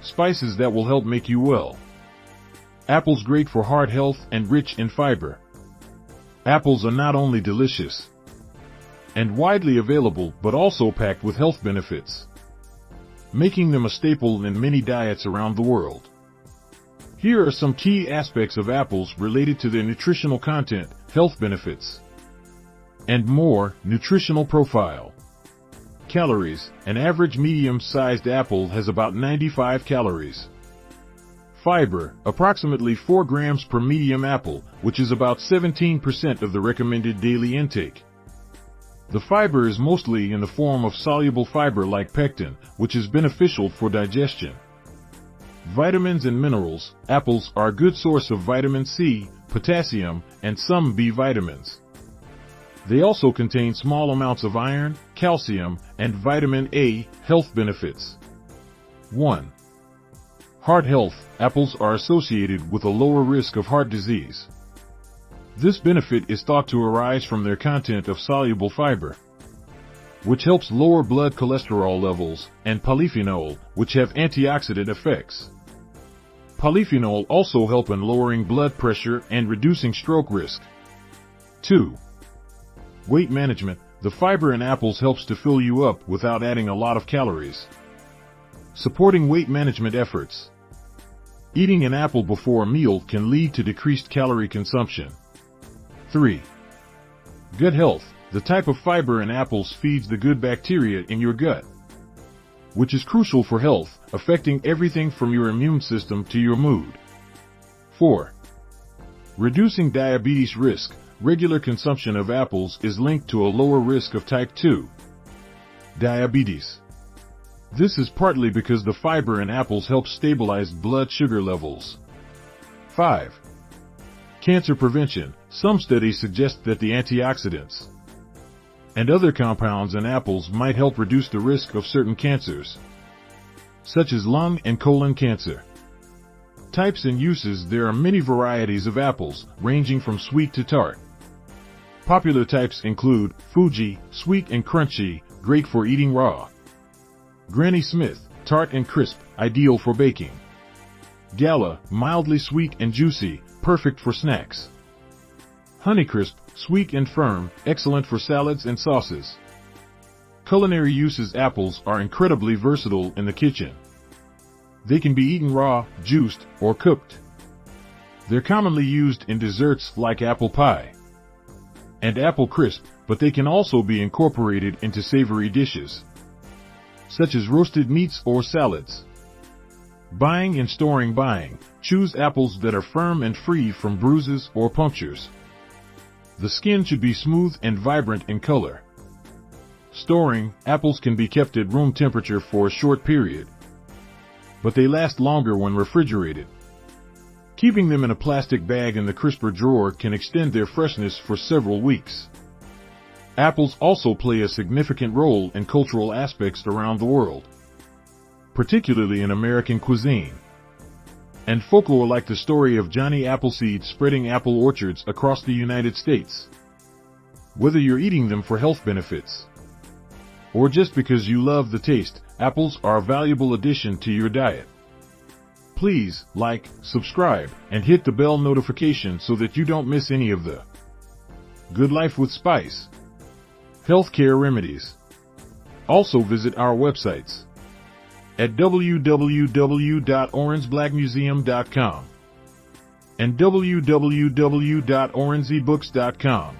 spices that will help make you well. Apples great for heart health and rich in fiber. Apples are not only delicious and widely available, but also packed with health benefits, making them a staple in many diets around the world. Here are some key aspects of apples related to their nutritional content, health benefits, and more. Nutritional profile. Calories. An average medium-sized apple has about 95 calories. Fiber. Approximately 4 grams per medium apple, which is about 17% of the recommended daily intake. The fiber is mostly in the form of soluble fiber like pectin, which is beneficial for digestion. Vitamins and minerals. Apples are a good source of vitamin C, potassium, and some B vitamins. They also contain small amounts of iron, calcium, and vitamin A. Health benefits. 1. Heart health. Apples are associated with a lower risk of heart disease. This benefit is thought to arise from their content of soluble fiber, which helps lower blood cholesterol levels, and polyphenol, which have antioxidant effects. Polyphenols also help in lowering blood pressure and reducing stroke risk. 2. Weight management. The fiber in apples helps to fill you up without adding a lot of calories, supporting weight management efforts. Eating an apple before a meal can lead to decreased calorie consumption. 3. Gut health. The type of fiber in apples feeds the good bacteria in your gut, which is crucial for health, affecting everything from your immune system to your mood. 4. Reducing diabetes risk. Regular consumption of apples is linked to a lower risk of type 2 diabetes. This is partly because the fiber in apples helps stabilize blood sugar levels. 5. Cancer prevention. Some studies suggest that the antioxidants and other compounds in apples might help reduce the risk of certain cancers, such as lung and colon cancer. Types and uses. There are many varieties of apples, ranging from sweet to tart. Popular types include Fuji, sweet and crunchy, great for eating raw. Granny Smith, tart and crisp, ideal for baking. Gala, mildly sweet and juicy, perfect for snacks. Honeycrisp, sweet and firm, excellent for salads and sauces. Culinary uses. Apples are incredibly versatile in the kitchen. They can be eaten raw, juiced, or cooked. They're commonly used in desserts like apple pie and apple crisp, but they can also be incorporated into savory dishes, such as roasted meats or salads. Buying and storing. Choose apples that are firm and free from bruises or punctures. The skin should be smooth and vibrant in color. Storing. Apples can be kept at room temperature for a short period, but they last longer when refrigerated. Keeping them in a plastic bag in the crisper drawer can extend their freshness for several weeks. Apples also play a significant role in cultural aspects around the world, particularly in American cuisine and folklore, like the story of Johnny Appleseed spreading apple orchards across the United States. Whether you're eating them for health benefits or just because you love the taste, apples are a valuable addition to your diet. Please like, subscribe, and hit the bell notification so that you don't miss any of the good life with spice healthcare remedies. Also visit our websites at www.orangeblackmuseum.com and www.orangezbooks.com.